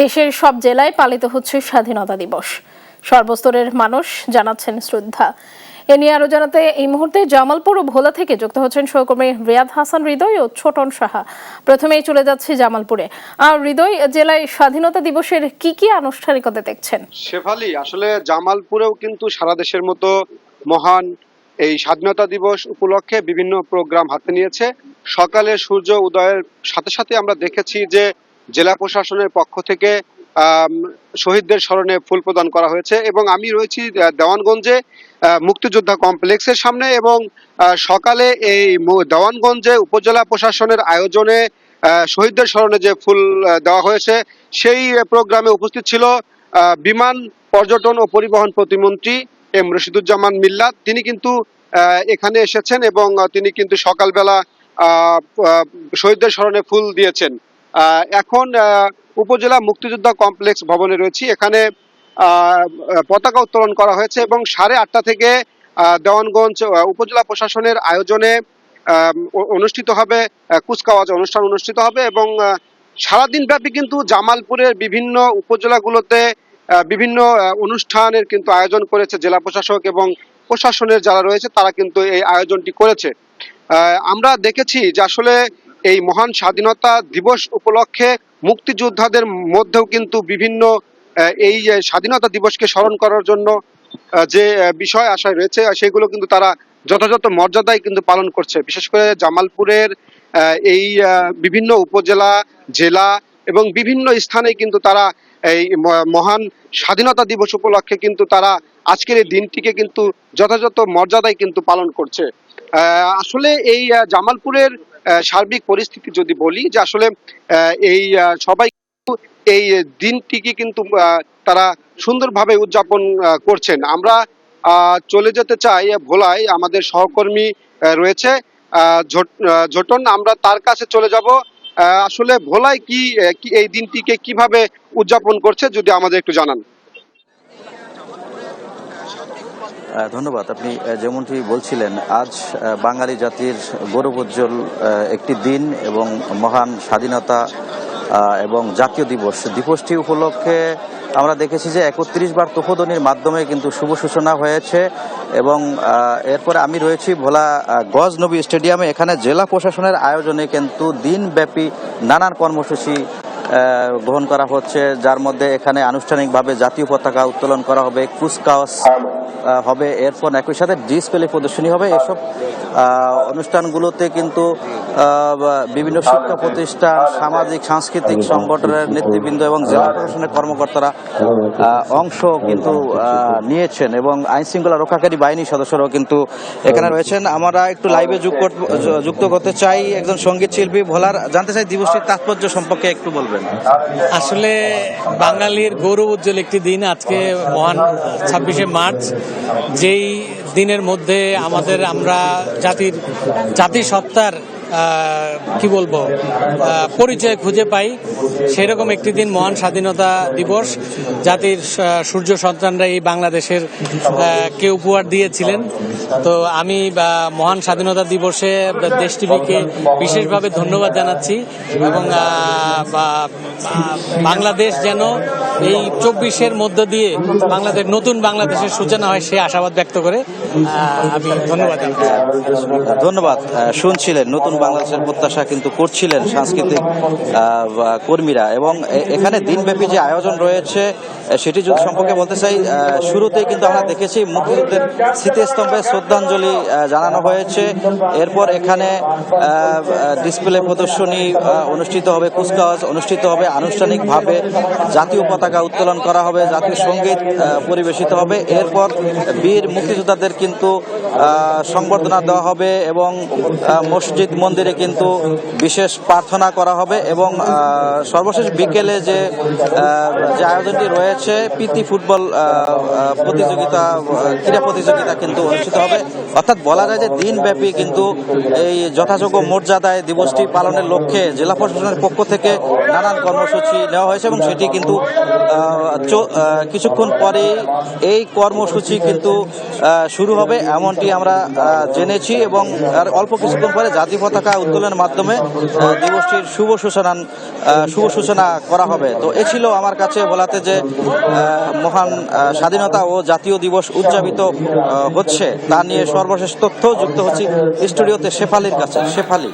দেশের সব জেলায় পালিত হচ্ছে স্বাধীনতা দিবস। সর্বস্তরের মানুষ জানাচ্ছেন শ্রদ্ধা। এ নিয়ে আরো জানাতে এই মুহূর্তে জামালপুর ও ভোলা থেকে যুক্ত হচ্ছেন সহকর্মী রিয়াদ হাসান হৃদয় ও ছোটন সাহা। প্রথমেই চলে যাচ্ছে জামালপুরে। আর হৃদয়, জেলায় স্বাধীনতা দিবসের কি আনুষ্ঠানিকতা দেখছেন? শেফালি, আসলে জামালপুরেও কিন্তু সারা দেশের মতো মহান এই স্বাধীনতা দিবস উপলক্ষে বিভিন্ন প্রোগ্রাম হাতে নিয়েছে। সকালে সূর্য উদয়ের সাথে সাথে আমরা দেখেছি যে জেলা প্রশাসনের পক্ষ থেকে শহীদদের স্মরণে ফুল প্রদান করা হয়েছে এবং আমি রয়েছি দেওয়ানগঞ্জে মুক্তিযোদ্ধা কমপ্লেক্সের সামনে এবং সকালে এই দেওয়ানগঞ্জে উপজেলা প্রশাসনের আয়োজনে শহীদদের স্মরণে যে ফুল দেওয়া হয়েছে সেই প্রোগ্রামে উপস্থিত ছিল বিমান পর্যটন ও পরিবহন প্রতিমন্ত্রী এম রশিদুজ্জামান মিল্লাত। তিনি কিন্তু এখানে এসেছেন এবং তিনি কিন্তু সকালবেলা শহীদদের স্মরণে ফুল দিয়েছেন। এখন উপজেলা মুক্তিযোদ্ধা কমপ্লেক্স ভবনে রয়েছি। এখানে পতাকা উত্তোলন করা হয়েছে এবং 8:30 থেকে দেওয়ানগঞ্জ উপজেলা প্রশাসনের আয়োজনে অনুষ্ঠিত হবে কুচকাওয়াজ অনুষ্ঠান অনুষ্ঠিত হবে এবং সারাদিন ব্যাপী কিন্তু জামালপুরের বিভিন্ন উপজেলাগুলোতে বিভিন্ন অনুষ্ঠানের কিন্তু আয়োজন করেছে জেলা প্রশাসক এবং প্রশাসনের যারা রয়েছে তারা কিন্তু এই আয়োজনটি করেছে। আমরা দেখেছি যে আসলে এই মহান স্বাধীনতা দিবস উপলক্ষে মুক্তিযোদ্ধাদের মধ্যেও কিন্তু বিভিন্ন এই স্বাধীনতা দিবসকে স্মরণ করার জন্য যে বিষয় আশায় রয়েছে সেগুলো কিন্তু তারা যথাযথ মর্যাদায় কিন্তু পালন করছে। বিশেষ করে জামালপুরের এই বিভিন্ন উপজেলা, জেলা এবং বিভিন্ন স্থানে কিন্তু তারা এই মহান স্বাধীনতা দিবস উপলক্ষে কিন্তু তারা আজকের এই দিনটিকে কিন্তু যথাযথ মর্যাদায় কিন্তু পালন করছে। আসলে এই জামালপুরের সার্বিক পরিস্থিতি যদি বলি যে আসলে এই সবাই এই দিনটিকে কিন্তু তারা সুন্দরভাবে উদযাপন করছেন। আমরা চলে যেতে চাই ভোলায়, আমাদের সহকর্মী রয়েছে ঝোটন, আমরা তার কাছে চলে যাব। আসলে ভোলায় কি এই দিনটিকে কিভাবে উদযাপন করছে যদি আমাদের একটু জানান। ধন্যবাদ। আপনি যেমনটি বলছিলেন, আজ বাঙালি জাতির গৌরবোজ্জ্বল একটি দিন এবং মহান স্বাধীনতা এবং জাতীয় দিবসটি উপলক্ষে আমরা দেখেছি যে 31 বার তোপধ্বনির মাধ্যমে কিন্তু শুভ সূচনা হয়েছে এবং এরপরে আমি রয়েছি ভোলা গজনবী স্টেডিয়ামে। এখানে জেলা প্রশাসনের আয়োজনে কিন্তু দিনব্যাপী নানান কর্মসূচি গ্রহণ করা হচ্ছে, যার মধ্যে এখানে আনুষ্ঠানিকভাবে জাতীয় পতাকা উত্তোলন করা হবে, কুচকাওয়াজ হবে, এরপর একই সাথে ডিসপ্লে প্রদর্শনী হবে। এসব অনুষ্ঠানগুলোতে কিন্তু বিভিন্ন শিক্ষা প্রতিষ্ঠান, সামাজিক সাংস্কৃতিক সংগঠনের নেতৃবৃন্দ এবং জেলা প্রশাসনের কর্মকর্তারা অংশ কিন্তু নিয়েছেন এবং আইন শৃঙ্খলা রক্ষাকারী বাহিনীর সদস্যরাও কিন্তু এখানে রয়েছেন। আমরা একটু লাইভে যুক্ত করতে চাই একজন সঙ্গীত শিল্পী ভোলার। জানতে চাই দিবসটির তাৎপর্য সম্পর্কে একটু বলবেন। আসলে বাঙালির গৌরব উজ্জ্বল একটি দিন আজকে, মহান 26শে মার্চ, যেই দিনের মধ্যে আমরা জাতির সত্তার কি বলবো পরিচয় খুঁজে পাই, সেরকম একটি দিন মহান স্বাধীনতা দিবস। জাতির সূর্য সন্তানরা এই বাংলাদেশের কে উপহার দিয়েছিলেন। তো আমি মহান স্বাধীনতা দিবসে দেশ টিভিকে বিশেষভাবে ধন্যবাদ জানাচ্ছি এবং বাংলাদেশ যেন এই 24-এর মধ্য দিয়ে নতুন বাংলাদেশের সূচনা হয় সে আশাবাদ ব্যক্ত করে আমি ধন্যবাদ জানাচ্ছি। ধন্যবাদ। শুনছিলেন নতুন বাংলাদেশের প্রত্যাশা কিন্তু করছিলেন সাংস্কৃতিক কর্মীরা এবং এখানে দিনব্যাপী যে আয়োজন রয়েছে সেটি যদি সম্পর্কে বলতে চাই, শুরুতেই কিন্তু আমরা দেখেছি মুক্তিযুদ্ধের স্মৃতিস্তম্ভে শ্রদ্ধাঞ্জলি জানানো হয়েছে। এরপর এখানে ডিসপ্লে প্রদর্শনী অনুষ্ঠিত হবে, কুচকাওয়াজ অনুষ্ঠিত হবে, আনুষ্ঠানিকভাবে জাতীয় পতাকা উত্তোলন করা হবে, জাতীয় সঙ্গীত পরিবেশিত হবে। এরপর বীর মুক্তিযোদ্ধাদের কিন্তু সংবর্ধনা দেওয়া হবে এবং মসজিদ মন্দিরে কিন্তু বিশেষ প্রার্থনা করা হবে এবং সর্বশেষ বিকেলে যে আয়োজনটি রয়েছে প্রীতি ফুটবল প্রতিযোগিতা, ক্রীড়া প্রতিযোগিতা কিন্তু অনুষ্ঠিত হবে। অর্থাৎ বলা যায় যে দিনব্যাপী কিন্তু এই যথাযোগ্য মর্যাদায় দিবসটি পালনের লক্ষ্যে জেলা প্রশাসনের পক্ষ থেকে নানান কর্মসূচি নেওয়া হয়েছে এবং সেটি কিন্তু কিছুক্ষণ পরে এই কর্মসূচি কিন্তু শুরু হবে, এমনটি এমনটি আমরা জেনেছি এবং আর অল্প কিছুক্ষণ পরে জাতীয় পতাকা উত্তোলনের মাধ্যমে দিবসটির শুভ সূচনা করা হবে। তো এ ছিল আমার কাছে বলাতে যে মহান স্বাধীনতা ও জাতীয় দিবস উদযাপিত হচ্ছে তা নিয়ে সর্বশেষ তথ্য যুক্ত হচ্ছে স্টুডিওতে শেফালির কাছে। শেফালি।